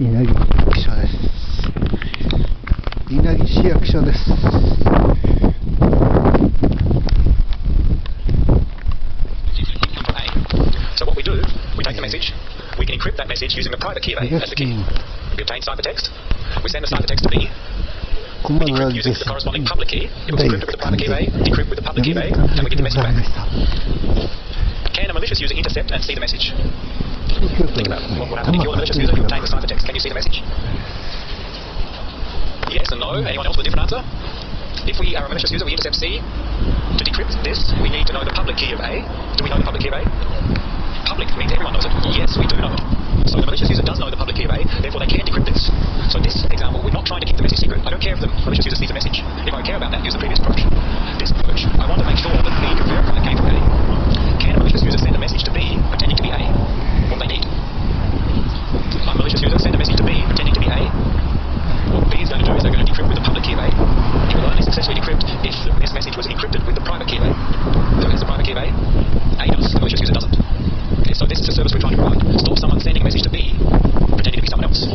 稲城役所です。稲城市役所です。So what we do, we take the message, we can encrypt that message using the private key of A as the key. We obtain ciphertext, we send the ciphertext to B, we decrypt using the corresponding public key. It was encrypted with the private key of A, decrypt with the public key of A, and we get the message back. Can a malicious user intercept and see the message? Think about what would happen if you're a malicious user and you obtain the ciphertext. Can you see the message? Yes and no. Anyone else with a different answer? If we are a malicious user, we intercept C. To decrypt this, we need to know the public key of A. Do we know the public key of A? Public means everyone knows it. Yes, we do know it. So the malicious user does know the public key of A, therefore they can decrypt this. So this example, we're not trying to keep the message secret. I don't care if the malicious user sees the message. If I care about that, use the previous approach. This approach, I want to make sure that B can verify it came from A. Can a malicious user send a message to B pretending to be A? What they need. A malicious user send a message to B pretending to be A. What B is going to do is they're going to decrypt with the public key of A. It will only successfully decrypt if this message was encrypted with the private key of A. So has the private key of A? A does, the malicious user doesn't. Okay, so this is a service we're trying to provide. Stop someone sending a message to B pretending to be someone else.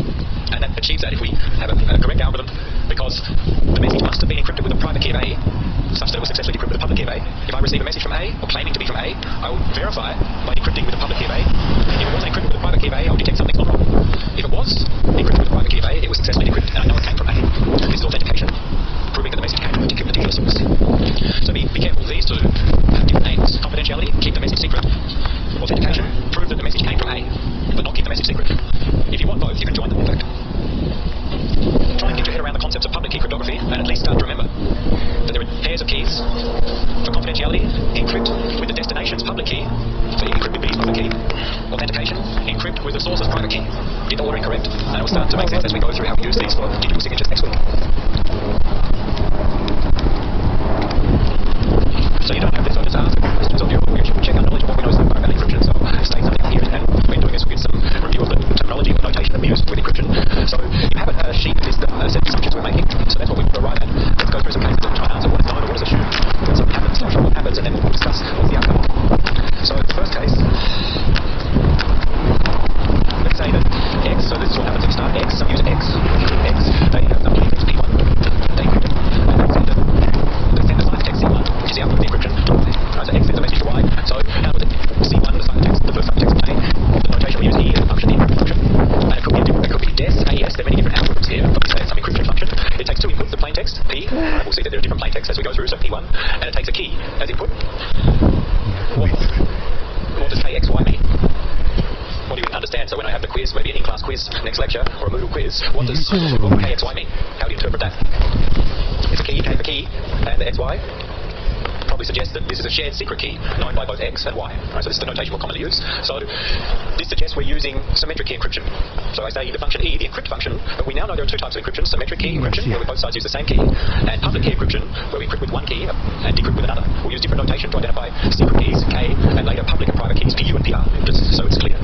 And that achieves that if we have a correct algorithm, because the message must have been encrypted with the private key of A such that it was successfully decrypted with the public key of A. If I receive a message from A, or claiming to be from A, I will verify it by decrypting with the public key of A. If it wasn't encrypted with the private key of A, I will detect something's not wrong. If it was encrypted with the private key of A, it was successfully decrypted, and I know it came from A. This is authentication, proving that the message came from a particular source. So be careful, these two have different names. Confidentiality, keep the message secret. Authentication, prove that the message came from A, but not keep the message secret. If you want both, you can join them, in fact. Try and get your head around the concepts of public key cryptography, and at least start to remember that there are pairs of keys. For confidentiality, encrypt with the destination's public key, so you encrypt with B's public key. Authentication, encrypt with the source's private key. Get the ordering correct, and it will start to make sense as we go through how we use these for digital signatures next week. So you don't have this, I'll just ask questions of you. We should check our knowledge of what we know so far about encryption. So I'll state something here, and we're doing this with some review of the terminology or notation that we use with encryption. So you have a sheet that is the set of assumptions we're making. So that's what we've arrived at. Let's go through some cases and try and answer what is known or what is assumed. When something happens, I'll show what happens, and then we'll discuss what's the outcome. So the first case, let's say that X, so this is what happens at the start, X, some user X, X, they have the plain text P1, they encrypt it, and they send the ciphertext C1, which is the output of the encryption. Right, so X sends a message to Y, so how was it? C1, the ciphertext, the first ciphertext plain, the notation we use here, the function, the encryption function, and it could be DES, AES, there are many different algorithms here, but we say it's some encryption function. It takes two inputs, the plain text, P, we'll see that there are different plain texts as we go through, so P1, and it takes a key as input. What does KXY mean? What do you understand? So when I have the quiz, maybe an in-class quiz next lecture, or a Moodle quiz, what does KXY mean? How do you interpret that? It's a key, the key, and the XY probably suggests that this is a shared secret key known by both X and Y. Right, so this is the notation we'll commonly use. So this suggests we're using symmetric key encryption. So I say the function E, the encrypt function, but we now know there are two types of encryption: symmetric key encryption, where both sides use the same key, and public key encryption, where we encrypt with one key and decrypt with another. We'll use different notation to identify secret keys, K, and later public and private keys, PU and PR, just so it's clear.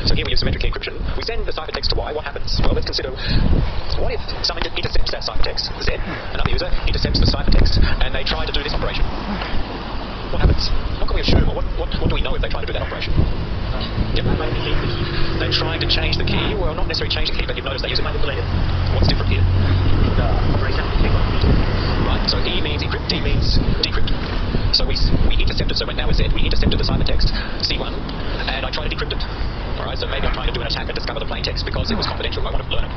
So here we use symmetric key encryption. We send the ciphertext to Y. What happens? Well, let's consider, what if someone intercepts that ciphertext, Z, another user intercepts the ciphertext, and they try to do this operation? What happens? What can we assume, or what do we know if they try to do that operation? Yep. They're trying to change the key. Well, not necessarily change the key, but you've noticed they use it manipulated. What's different here? Right, so E means encrypt, D means decrypt. So we intercepted, so now we're Z, we intercepted the ciphertext, C1, and I try to decrypt it. Alright, so maybe I'm trying to do an attack and discover the plain text because it was confidential, I want to learn it.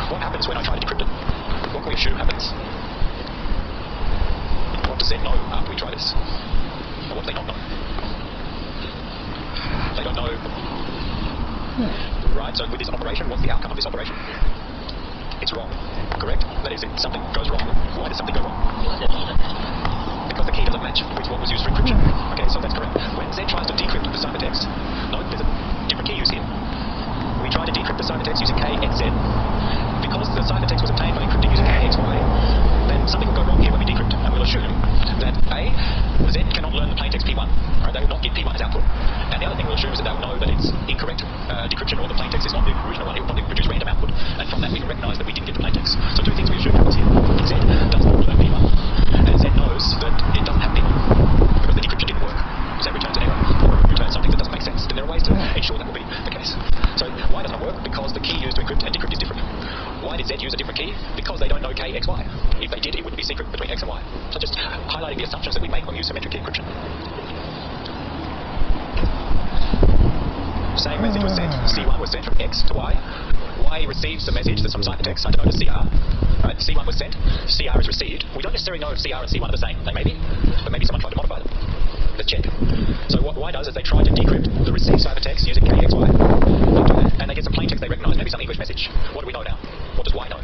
What happens when I try to decrypt it? What can we assume happens? What does Z know after we try this? Or what do they not know? They don't know. Right, so with this operation, what's the outcome of this operation? It's wrong, correct? That is, if something goes wrong, why does something go wrong? Because the key doesn't match with what was used for encryption. Okay, so that's correct. When Z tries to decrypt the ciphertext, no, there's a different key used here. We try to decrypt the ciphertext using KXZ. Because the ciphertext was obtained by encrypting using KXY, then something will go wrong here when we decrypt, and we'll assume that A, Z cannot learn the plaintext P1, right? They will not get P1 as output. And the other thing we'll assume is that they will know that it's incorrect decryption, or the plaintext is not the original one. It will probably produce random output, and from that we can recognise that we didn't get the plaintext. So two things we assume happens here. Z does not learn P1, and Z knows that it doesn't have P1 because the decryption didn't work. Z returns an error, or returns something that doesn't make sense. And there are ways to ensure that will be the case. So why doesn't it work? Because the key used to encrypt and decrypt is different. key? Because they don't know K, X, Y. If they did, it wouldn't be secret between X and Y. So just highlighting the assumptions that we make when we use symmetric key encryption. Same message was sent. C1 was sent from X to Y. Y receives the message to some ciphertext undercoded CR. Right? C1 was sent. CR is received. We don't necessarily know if CR and C1 are the same. They may be, but maybe someone tried to modify them. Let's check. So what Y does is they try to decrypt the received ciphertext using KXY. They do that, and they get some plain text they recognise, maybe some English message. What do we know now? What does Y know?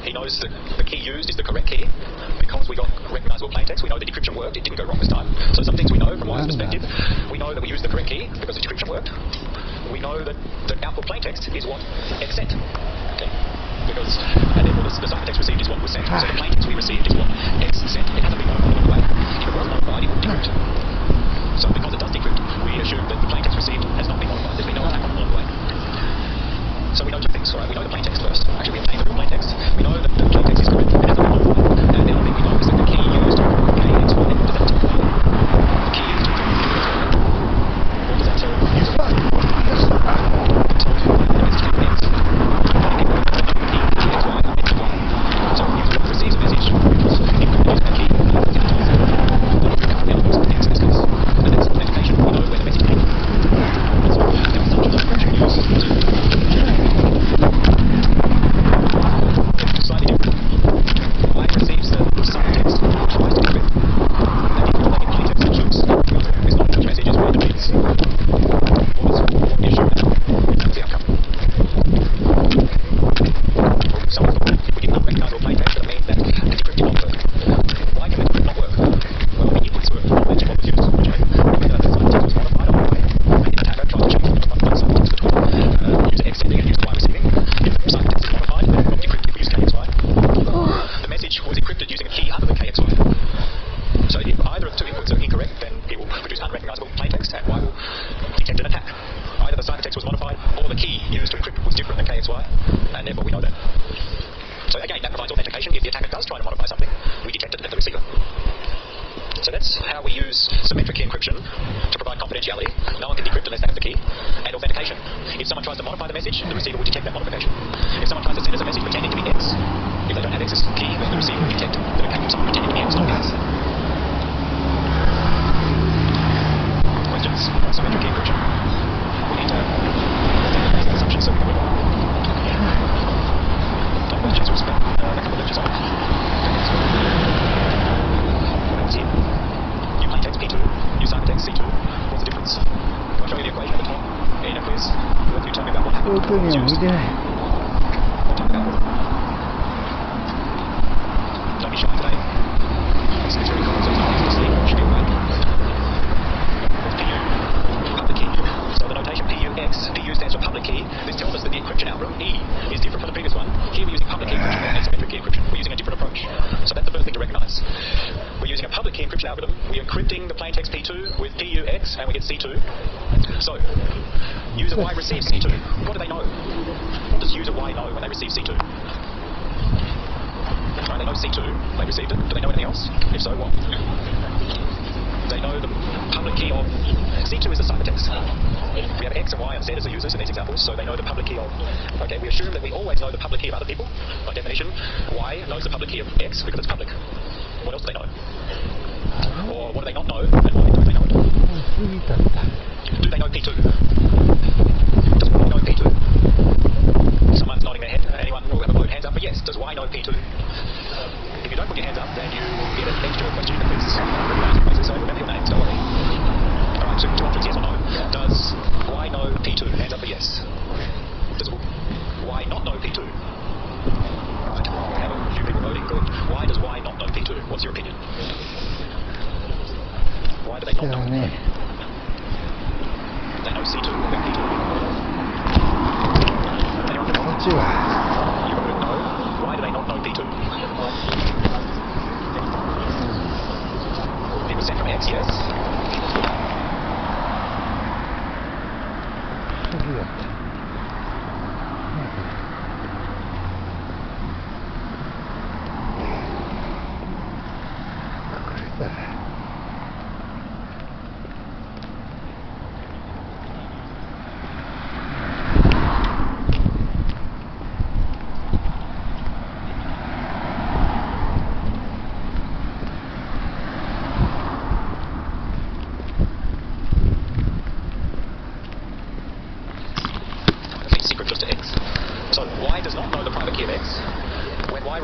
He knows that the key used is the correct key. Because we got recognisable plain text, we know the decryption worked. It didn't go wrong this time. So some things we know from Y's perspective. We know that we used the correct key because the decryption worked. We know that the output plain text is what X sent. Okay? Because, and therefore the ciphertext received is what was sent. So the plain text we received is what X sent. It hasn't been modified along the way. If it was modified, it would decrypt. So because it does decrypt, we assume that the plain text received has not been modified. There's been no attack on it along the way. So we know two things, right? We know the plain text first. Actually, we obtain the real plain text. We know that the plain text is correct. It hasn't been modified. And the other thing we know is that the key used K, X, Y. Does that tell you? The key used to encrypt K, X, Y. Or does that tell the user? It tells you the message came from X. Many people know that the key X, Y are X, Y. So the user receives a message which was encrypted using that key. And that's it tells you. The current output is X in this case. And that's an indication we know where the message came from. So there are assumptions of encryption used to slightly different. Y receives the ciphertext, tries to decrypt. They decrypt like in plain text assumes this non-touch message is where it reads. What we assume now, that's the outcome. Some of them, if we didn't recognise or plain text, that means that the decrypt did not work. Why can the decrypt not work? Well, the inputs were not matching what was used originally. The ciphertext was modified along the way. Maybe the attacker tried to change the ciphertext between user X sending and user Y receiving. If the ciphertext is modified, then it will not decrypt if we use KXY. The message was encrypted using a key other than KXY. So if either of the two inputs are incorrect, then it will produce unrecognisable plaintext and Y will detect an attack. Either the ciphertext was modified or the key used to encrypt was different than KXY, and therefore we know that. So again, that provides authentication. If the attacker does try to modify something, we detect it at the receiver. So that's how we use symmetric key encryption to provide confidentiality. No one can decrypt unless they have the key. And authentication. If someone tries to modify the message, the receiver will detect that modification. If someone tries to send us a message pretending to be X, if they don't have X's key, then the receiver will detect that it came from someone pretending to be X, not X. Questions on symmetric key encryption? We need to understand the basic assumptions so we can move on. Don't questions, we'll spend a couple of lectures on it. Here. New plain text P2, new ciphertext C2. What's the difference? I'll show you the equation at the top. In a quiz, you tell me about what happened. What was used. Talk about it. Don't be shy today. It's very common, so it's not easy to sleep. Should be awake. What's PU? Public key. So the notation PUX, PU stands for public key. This tells us that the encryption algorithm E is different from the previous one. Here we're using public key encryption and symmetric key encryption. We're using a different approach. So that's the first thing to recognise. We're using a public key encryption algorithm. We're encrypting the plaintext P2 with PUX and we get C2. So, user Y receives C2. What do they know? What does user Y know when they receive C2? Right, they know C2. They received it. Do they know anything else? If so, what? They know the public key of C2 is the ciphertext. We have X and Y and Z as the users in these examples, so they know the public key of. Okay, we assume that we always know the public key of other people. By definition, Y knows the public key of X because it's public. What else do they know? Or what do they not know, and why don't they know it? Do they know P2? Does Y know P2? Someone's nodding their head. Anyone will have a vote. Hands up for yes. Does Y know P2? If you don't put your hands up, then you get an extra question in the quiz. So remember your names, don't worry. Alright, so two options, yes or no. Does Y know P2? Hands up for yes. Does Y not know P2? Right, we have a few people voting. Good. Why does Y not know P2? What's your opinion? Why do they not know? They know C2 or P2. Anyone know? You voted no. Why do they not know P2? It was sent from X, yes.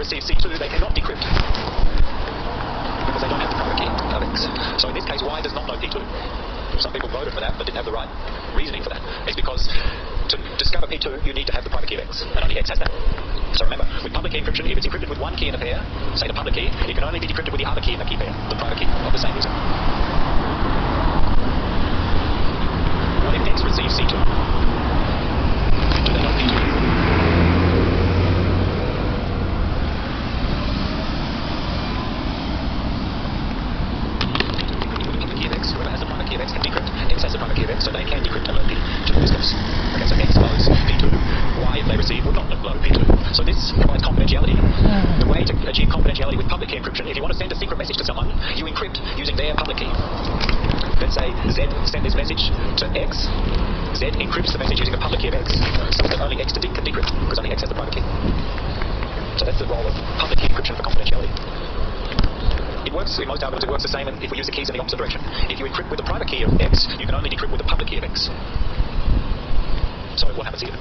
receive C2, they cannot decrypt. Because they don't have the private key of X. So in this case, Y does not know P2. Some people voted for that, but didn't have the right reasoning for that. It's because to discover P2, you need to have the private key of X, and only X has that. So remember, with public key encryption, if it's encrypted with one key in a pair, say the public key, it can only be decrypted with the other key in the key pair, the private key of the same user. What if X receives C2? Do they know P2? Whoever has the private key of X can decrypt. X has the private key of X, so they can decrypt and learn P2 in this case. Okay, so X knows P2. Y, if they receive, would not know P2. So this provides confidentiality. The way to achieve confidentiality with public key encryption, if you want to send a secret message to someone, you encrypt using their public key. Let's say Z sent this message to X. Z encrypts the message using a public key of X, so that only X can decrypt, because only X has the private key. So that's the role of public key encryption for confidentiality. It works in most algorithms, it works the same if we use the keys in the opposite direction. If you encrypt with the private key of X, you can only decrypt with the public key of X. So what happens here?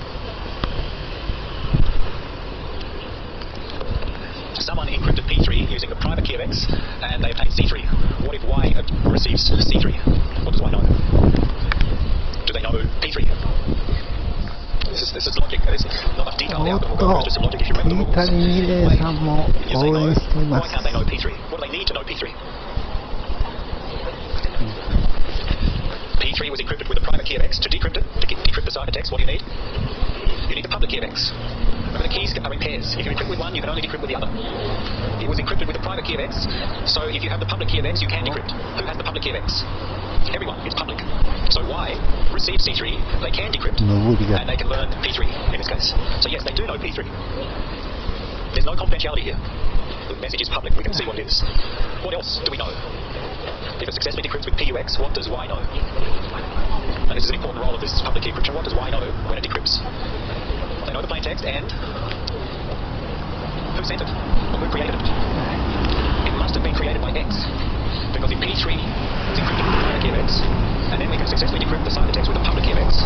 Someone encrypted P3 using the private key of X, and they obtained C3. What if Y receives C3? What does Y know? Do they know P3? This is logic. There's not enough detail in the algorithm. It's just logic if you remember the rules. Why can't they know P3? What do they need to know P3? P3 was encrypted with the private key of X. To decrypt it, to decrypt the ciphertext, what do you need? You need the public key of X. Remember, the keys are in pairs. If you encrypt with one, you can only decrypt with the other. It was encrypted with the private key of X, so if you have the public key of X, you can decrypt. Who has the public key of X? Everyone. It's public. So Y receives C3, they can decrypt, and they can learn P3 in this case. So yes, they do know P3. There's no confidentiality here. The message is public, we can see what it is. What else do we know? If it successfully decrypts with PUX, what does Y know? And this is an important role of this public key encryption. What does Y know when it decrypts? They know the plain text and who sent it? Or who created it? It must have been created by X. Because if P3 is encrypted with the private key of X, and then we can successfully decrypt the ciphertext with the public key of X,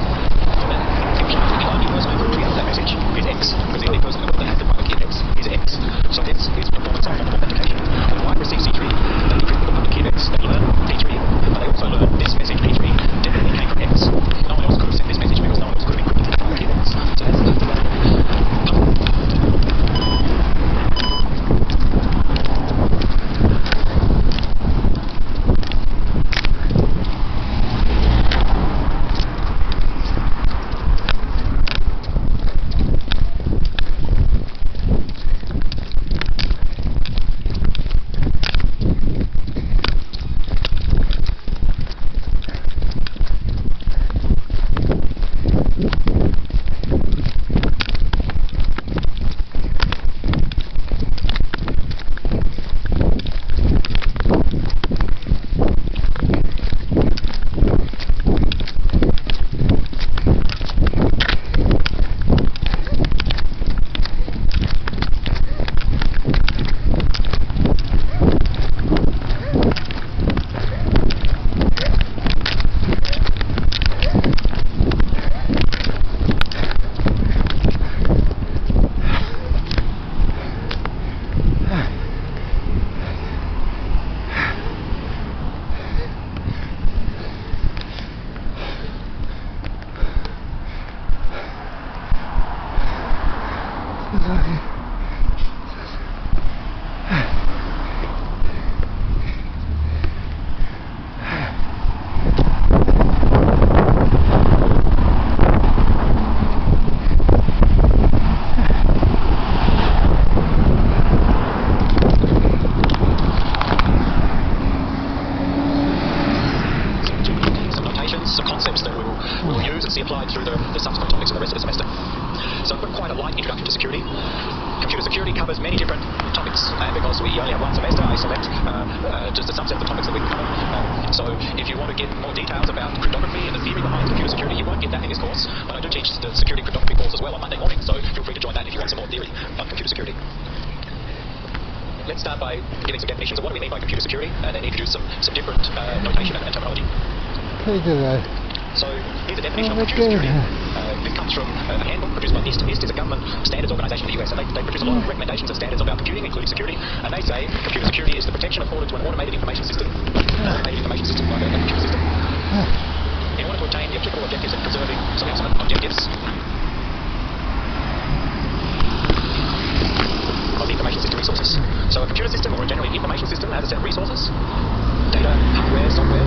then the only person who could create that message is X. Because the only person who has the private key of X is X. So X is performance of authentication. When Y receives C3, they decrypt with the public key of X. They learn P3, but they also learn this message P3 definitely came from X. No one else could have sent this message because no one else could have encrypted the private key of X. So that's the applied through the subsequent topics of the rest of the semester. So I've got quite a light introduction to security. Computer security covers many different topics, and because we only have one semester, I select just a subset of the topics that we can cover. So if you want to get more details about cryptography and the theory behind computer security, you won't get that in this course, but I do teach the security cryptography course as well on Monday morning, so feel free to join that if you want some more theory on computer security. Let's start by giving some definitions of what do we mean by computer security, and then introduce some different notation and terminology. So here's a definition of computer security. This comes comes from a handbook produced by NIST. NIST is a government standards organisation in the US, and they produce a lot of recommendations and standards about computing, including security. And they say computer security is the protection afforded to an automated information system. An automated information system, like a computer system. In order to attain the applicable objectives of preserving, so we have some objectives of the information system resources. So a computer system or a general information system has a set of resources, data, hardware, software,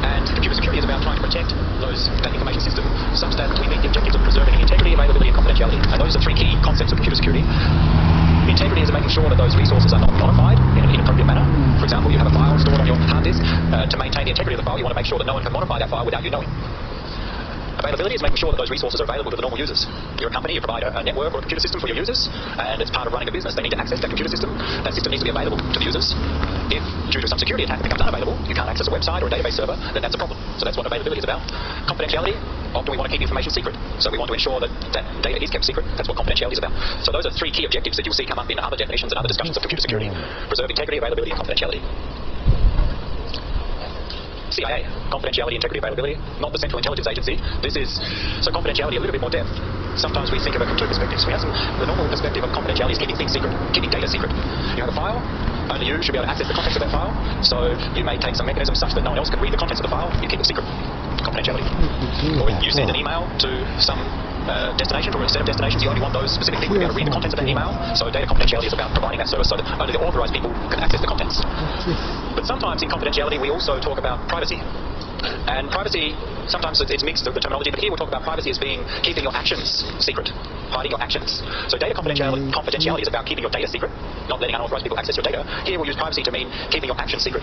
and computer security is about trying to protect that information system such that we meet the objectives of preserving integrity, availability, and confidentiality. And those are three key concepts of computer security. Integrity is making sure that those resources are not modified in an inappropriate manner. For example, you have a file stored on your hard disk. To maintain the integrity of the file, you want to make sure that no one can modify that file without you knowing. Availability is making sure that those resources are available to the normal users. You're a company, you provide a network or a computer system for your users, and it's part of running a business. They need to access that computer system. That system needs to be available to the users. If, due to some security attack, it becomes unavailable, you can't access a website or a database server, then that's a problem. So that's what availability is about. Confidentiality, often we want to keep information secret. So we want to ensure that that data is kept secret. That's what confidentiality is about. So those are three key objectives that you'll see come up in other definitions and other discussions of computer security. Preserve integrity, availability, and confidentiality. CIA, confidentiality, integrity, availability, not the Central Intelligence Agency. This is, so confidentiality a little bit more depth. Sometimes we think of it from two perspectives. We have the normal perspective of confidentiality is keeping things secret, keeping data secret. You have a file, only you should be able to access the contents of that file, so you may take some mechanism such that no one else can read the contents of the file, you keep it secret. Confidentiality. Or you send an email to some destination or a set of destinations, you only want those specific people to be able to read the contents of that email. So data confidentiality is about providing that service so that only the authorized people can access the contents. But sometimes in confidentiality we also talk about privacy. And privacy, sometimes it's mixed, the terminology, but here we'll talk about privacy as being keeping your actions secret, hiding your actions. So data confidentiality is about keeping your data secret, not letting unauthorized people access your data. Here we'll use privacy to mean keeping your actions secret.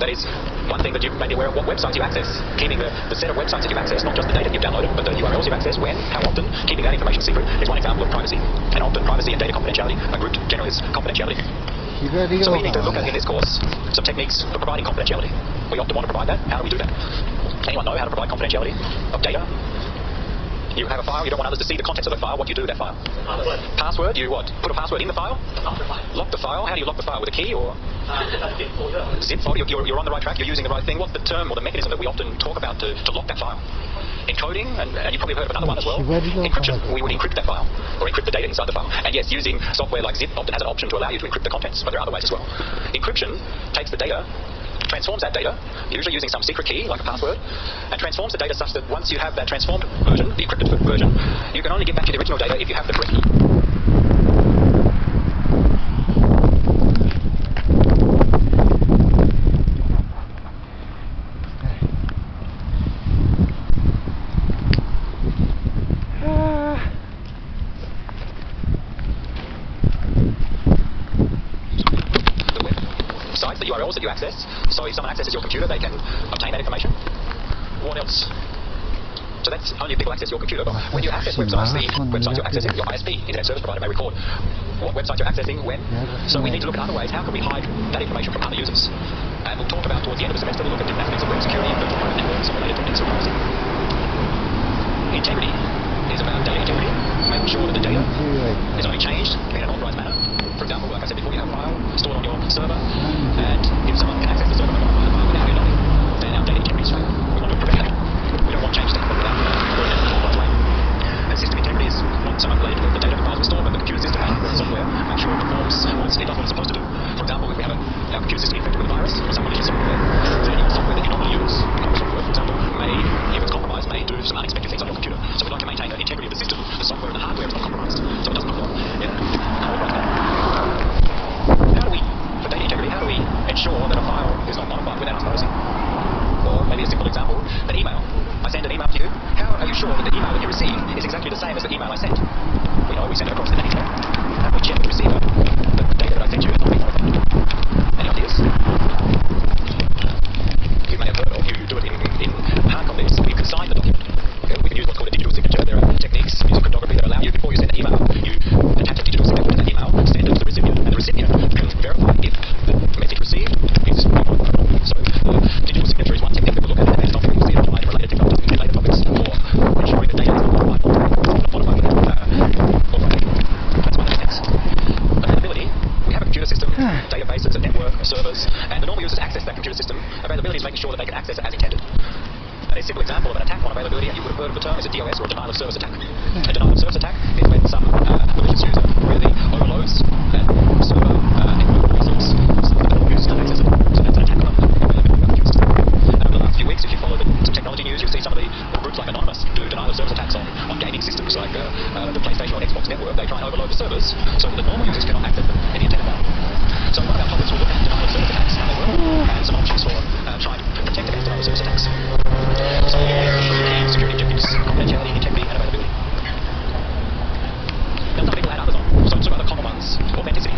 That is one thing that you may be aware of, what websites you access, keeping the set of websites that you access, not just the data you've downloaded, but the URLs you've accessed, when, how often, keeping that information secret is one example of privacy. And often privacy and data confidentiality are grouped generally as confidentiality. So we need to look at in this course some techniques for providing confidentiality. We often want to provide that. How do we do that? Anyone know how to provide confidentiality of data? You have a file, you don't want others to see the contents of the file. What do you do with that file? Password, you what? Put a password in the file? Lock the file. How do you lock the file? With a key or? Zip folder. You're on the right track, you're using the right thing. What's the term or the mechanism that we often talk about to lock that file? Encoding, and you've probably heard of another one as well. Encryption. We would encrypt that file, or encrypt the data inside the file. And yes, using software like Zip often has an option to allow you to encrypt the contents, but there are other ways as well. Encryption takes the data, transforms that data, usually using some secret key like a password, and transforms the data such that once you have that transformed version, the encrypted version, you can only get back to the original data if you have the correct key. The URLs that you access, so if someone accesses your computer, they can obtain that information. What else? So that's only if people access your computer. But when you access websites, the websites you're accessing, your ISP, Internet Service Provider, may record what websites you're accessing, when. So we need to look at other ways. How can we hide that information from other users? And we'll talk about, towards the end of the semester, we'll look at different aspects of web security and virtual private networks and related techniques of privacy. Integrity is about data integrity, making sure that the data is only changed in an authorized manner. For example, like I said before, you have a file stored on your server, and if someone can access the server and modify the file without you knowing, then our data integrity is failed. We want to prevent that. We don't want change to happen without doing it in an authorized way. And system integrity is not so much related to the data files we store, but the computer system and the software make sure it performs it does what it's supposed to do. For example, if we have our computer system infected with a virus or some malicious software, then your software that you normally use, software, for example, may, if it's compromised, may do some unexpected things on your computer. So we'd like to maintain the integrity of the system, the software and the hardware is not compromised, so it doesn't perform in an unauthorized manner. For data integrity, how do we ensure that a file is not modified without us noticing? Or maybe a simple example, an email. I send an email to you. How are you sure that the email that you receive is exactly the same as the email I sent? We know we send it across the net. How do we check with the receiver that the data that I sent you is not being modified? Any ideas? You may have heard of, you do it in hard copies, you can sign the document. Okay, we can use what's called a digital signature. There are techniques using cryptography that allow you, before you send an email, you attach a digital signature to that email, send it to the recipient, and the recipient can verify if the message received is not modified. So digital signature is one technique that we'll look at, and it's not really applied in related technologies and later topics for ensuring that data is not modified without authorization. That's one of the techniques. Availability, we have a computer system, databases, a network, servers, and the normal users access that computer system. Availability is making sure that they can access it as intended. A simple example of an attack on availability, and you would have heard of the term, is a DOS, or a denial of service attack. A denial of service attack is when some malicious user really overloads that server network resource so that the users can't access it. So that's an attack on availability of the system. And over the last few weeks, if you follow some technology news, you'll see some of the groups like Anonymous do denial of service attacks on gaming systems like the PlayStation or Xbox network. They try and overload the servers so that the normal users cannot access them in the intended manner. So one of our topics will look at denial of service attacks, how they work, and some options for trying to protect against denial of service attacks. So key security objectives: confidentiality, integrity, and availability. Now some people add others on. So talk about the common ones: authenticity.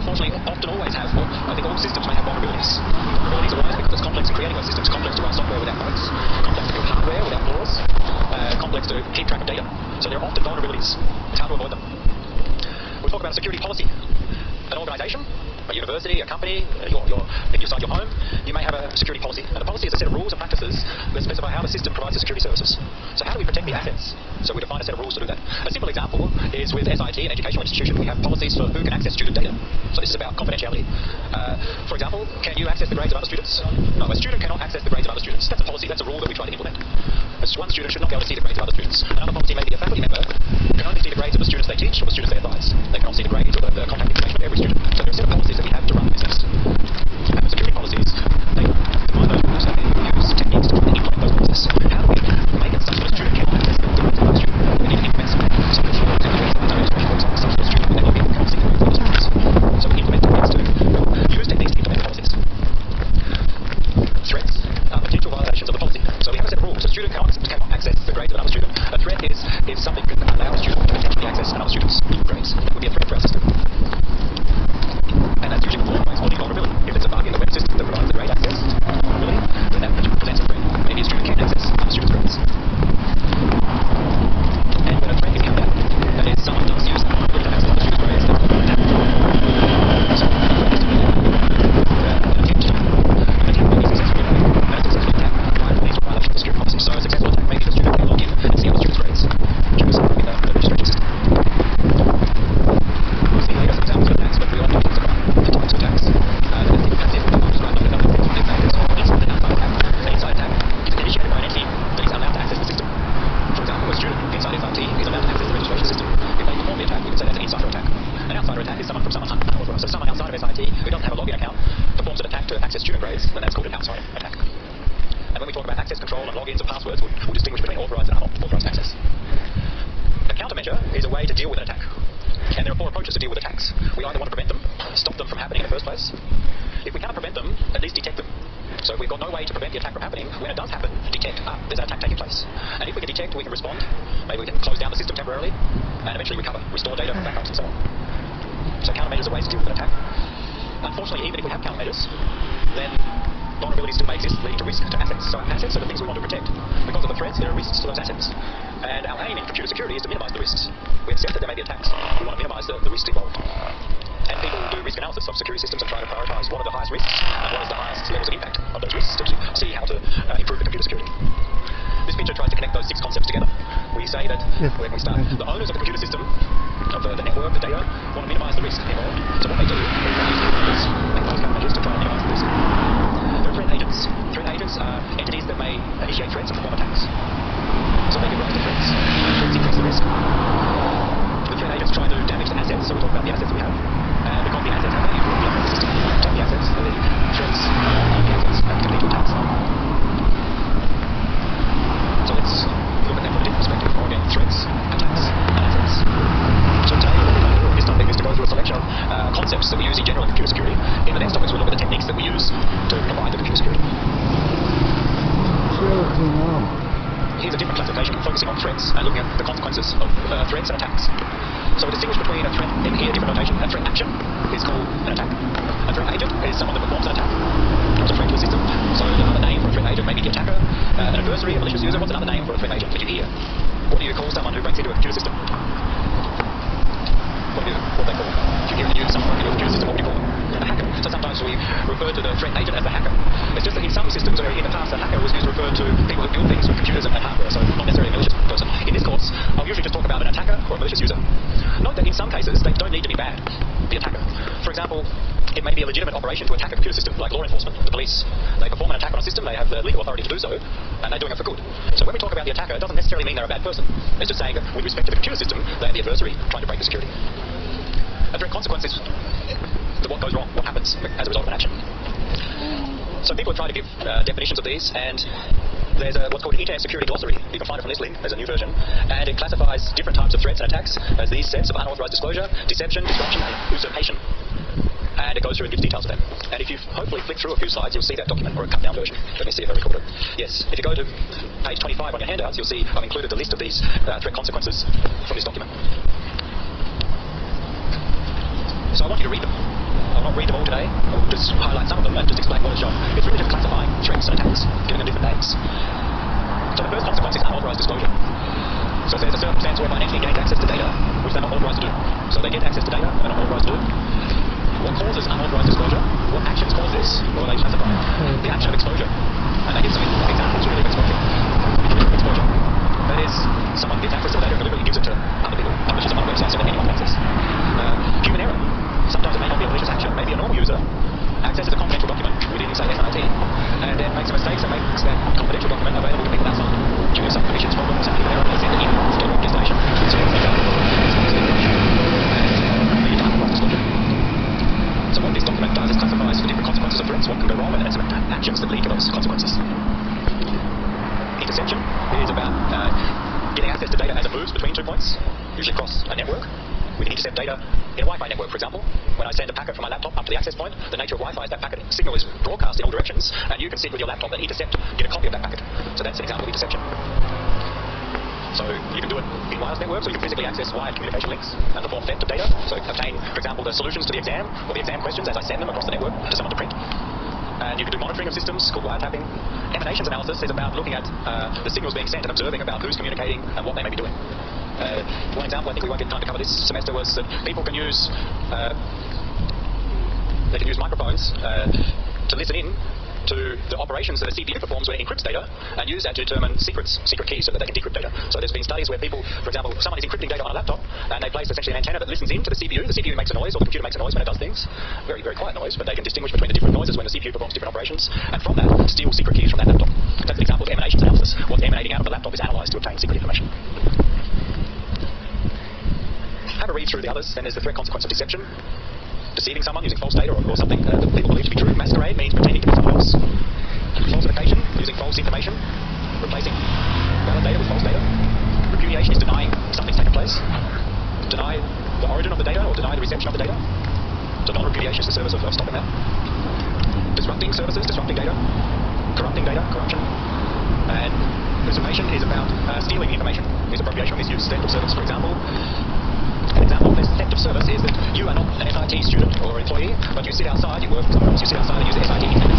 unfortunately often always have, well, I think all systems may have vulnerabilities. Vulnerabilities arise because it's complex to create those systems, complex to run software without bugs, complex to build hardware without flaws, complex to keep track of data. So there are often vulnerabilities. It's hard to avoid them. We'll talk about security policy. An organisation, a university, a company, inside your home, you may have a security policy. And the policy is a set of rules and practices that specify how the system provides the security services. So how do we protect the assets? So we define a set of rules to do that. A simple example is with SIT, an educational institution, we have policies for who can access student data. So this is about confidentiality. For example, can you access the grades of other students? No, a student cannot access the grades of other students. That's a policy, that's a rule that we try to implement. One student should not be able to see the grades of other students. Another policy may be a faculty member can only see the grades of the students they teach or the students they advise. They cannot see the grades or the contact information of every student. So there are a set of policies that we have to run the business. And the security policies, they define those rules and they use techniques to implement those policies. How do we make it such that a student cannot access the grades of other students? We need to implement some of these rules and administration, for example, such that a student with that cannot see the grades of other students. So we implement techniques to use techniques to implement the policies. Threats are potential violations of the policy. So we have a set of rules. A student cannot access the grades of another student. A threat is if something could allow a student to potentially access another student's grades. That would be a threat for our system. And that's usually performed by exploiting vulnerability. If there's a bug in the web system that provides the grade access vulnerability, then that presents a threat. Maybe a student can access another student's grades. And when a threat is carried out, that is, someone does use that vulnerability to access another student's grades, that's called an attack. So the threat is to be an attempt to an attack may be successfully made. And a successful attack needs to violate the security policy. So a successful attack may be the student can log in and see other students' grades. Due to something in the registration system. We'll see later some examples of attacks, but we often talk about the types of attacks. There's the passive, I'll describe those other inside and outside attack. An inside attack is initiated by an entity that is allowed to access the system. For example, a student inside SIT is allowed to access the registration system. If they perform the attack, we can say that's an insider attack. An outsider attack is someone from someone unauthorized. So someone outside of SIT who doesn't have a login account performs an attack to access student grades, then that's called an outside attack. And when we talk about access control and logins and passwords, we'll distinguish between authorized and unauthorized access. A countermeasure is a way to deal with an attack. And there are 4 approaches to deal with attacks. We either want to prevent them, stop them from happening in the first place. If we cannot prevent them, at least detect them. So if we've got no way to prevent the attack from happening, when it does happen, detect, there's an attack taking place. And if we can detect, we can respond. Maybe we can close down the system temporarily, and eventually recover, restore data from backups and so on. So countermeasures are ways to deal with an attack. Unfortunately, even if we have countermeasures, then vulnerabilities still may exist, leading to risk to assets. So assets are the things we want to protect. Because of the threats, there are risks to those assets. And our aim in computer security is to minimize the risks. We accept that there may be attacks. We want to minimize the risks involved. And people do risk analysis of security systems and try to prioritize what are the highest risks and what is the highest levels of impact of those risks to see how to improve the computer security. This picture tries to connect those 6 concepts together. We say that when we start, the owners of the computer system, of the network, the data, want to minimize the risk involved. So what they do is they use countermeasures, make those countermeasures to try and minimize the risk. There are threat agents. Threat agents are entities that may initiate threats and perform attacks. So they give rise to threats. Threats increase the risk. The threat agents try to damage the assets, so we talk about the assets that we have. And because the assets have value, we block the system. Take the assets, and the threats harm the assets and can lead to attacks. So let's look at them from a different perspective. Or again, threats, attacks, and assets. So today, what we're going to do in this topic is to go through a selection of concepts that we use in general in computer security. In the next topics, we'll look at the techniques that we use to provide the computer security. Here's a different classification focusing on threats and looking at the consequences of threats and attacks. So we distinguish between a threat, in here, different notation. A threat action is called an attack. A threat agent is someone that performs an attack. It's a threat to the system. So another name for a threat agent may be the attacker, an adversary, a malicious user. What's another name for a threat agent that you hear? What do you call someone who breaks into a computer system? What they call? If you hear in the news someone breaking into a computer system, what would you call them? A hacker. So sometimes we refer to the threat agent as the hacker. It's just that in some systems, or in the past, a hacker was used to refer to people who build things with computers and hardware, so not necessarily a malicious person. In this course, I'll usually just talk about an attacker or a malicious user. Note that in some cases, they don't need to be bad, the attacker. For example, it may be a legitimate operation to attack a computer system, like law enforcement, the police. They perform an attack on a system, they have the legal authority to do so, and they're doing it for good. So when we talk about the attacker, it doesn't necessarily mean they're a bad person. It's just saying that with respect to the computer system, they're the adversary trying to break the security. A threat consequence is what goes wrong, what happens as a result of an action. So people have tried to give definitions of these, and there's what's called an Internet Security Glossary. You can find it from this link. There's a new version, and it classifies different types of threats and attacks as these sets of unauthorized disclosure, deception, disruption, and usurpation. And it goes through and gives details of them. And if you hopefully flick through a few slides, you'll see that document, or a cut-down version. Let me see if I record it. Yes, if you go to page 25 on your handouts, you'll see I've included the list of these threat consequences from this document. So I want you to read them. I'll not read them all today. I'll just highlight some of them and just explain what is shown. It's really just classifying threats and attacks, giving them different names. So the first consequence is unauthorized disclosure. So there's a circumstance whereby an entity gains access to data which they're not authorized to do. So they get access to data and they're not authorized to do. What causes unauthorized disclosure? What actions cause this? Or they classify the action of exposure. And they give some examples really of exposure. Exposure. That is, someone gets access to the data and deliberately gives it to other people, publishes them on a website so that anyone can access. Human error. Sometimes it may not be a malicious action. Maybe a normal user accesses a confidential document within, say, SIT, and then makes some mistakes and makes that confidential document available to people outside. Due to some permissions problems and human error, they send it in to get destination. So they go. So what this document does is classifies the different consequences of threats, what can go wrong, and then some actions that lead to those consequences. Interception is about getting access to data as it moves between 2 points, usually across a network. We can intercept data in a Wi-Fi network, for example. When I send a packet from my laptop up to the access point, the nature of Wi-Fi is that packet signal is broadcast in all directions, and you can sit with your laptop and intercept, get a copy of that packet. So that's an example of interception. So you can do it in wireless networks, or you can physically access wired communication links and perform theft of data. So obtain, for example, the solutions to the exam, or the exam questions as I send them across the network to someone to print. And you can do monitoring of systems called wiretapping. Emanations analysis is about looking at the signals being sent and observing about who's communicating and what they may be doing. One example, I think we won't get time to cover this semester, was that people can use microphones to listen in to the operations that a CPU performs when it encrypts data, and use that to determine secret keys so that they can decrypt data. So there's been studies where people, for example, someone is encrypting data on a laptop, and they place essentially an antenna that listens in to the CPU. The CPU makes a noise, or the computer makes a noise when it does things. Very, very quiet noise, but they can distinguish between the different noises when the CPU performs different operations, and from that, steal secret keys from that laptop. That's an example of emanations analysis. What's emanating out of the laptop is analysed to obtain secret information. Have a read through the others. Then there's the threat consequence of deception. Deceiving someone using false data or something that people believe to be true. Masquerade means pretending to be someone else. Falsification, using false information, replacing valid data with false data. Repudiation is denying something's taken place. Deny the origin of the data or deny the reception of the data. So non-repudiation is the service of stopping that. Disrupting services, disrupting data. Corrupting data, corruption. And usurpation is about stealing information. Misappropriation, misuse, theft of service, for example. An example of this theft of service is that you are not an SIT student or employee, but you sit outside, you work somewhere else, you sit outside and use the SIT internet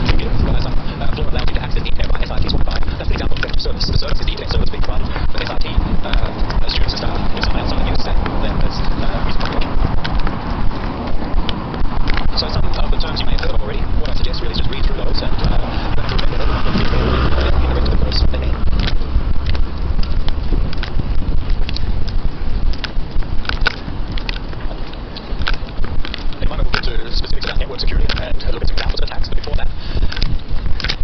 to get some employer allows you to access the internet via SIT's Wi-Fi. That's an example of theft of service. The service is the internet service being provided, but SIT students and staff, if someone outside uses that, then that's misappropriation. So some of the terms you may have heard of already. What I suggest really is just read through those, and you don't have to remember everyone, but in the rest of the course they mean. Specifics about network security and look at some examples of attacks, but before that,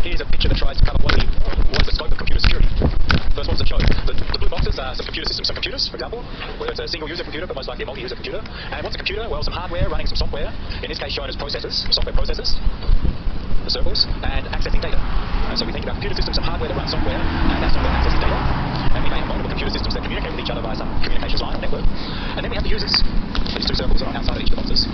here's a picture that tries to cover what is the scope of computer security. First, what does it show? The blue boxes are some computer systems, some computers, for example, whether it's a single user computer, but most likely a multi-user computer. And what's a computer? Well, some hardware running some software, in this case shown as processors, software processors, the circles, and accessing data. So we think about computer systems, some hardware that runs software, and that software accesses data. And we may have multiple computer systems that communicate with each other via some communications line or network. And then we have the users. These two circles are outside of each of the boxes.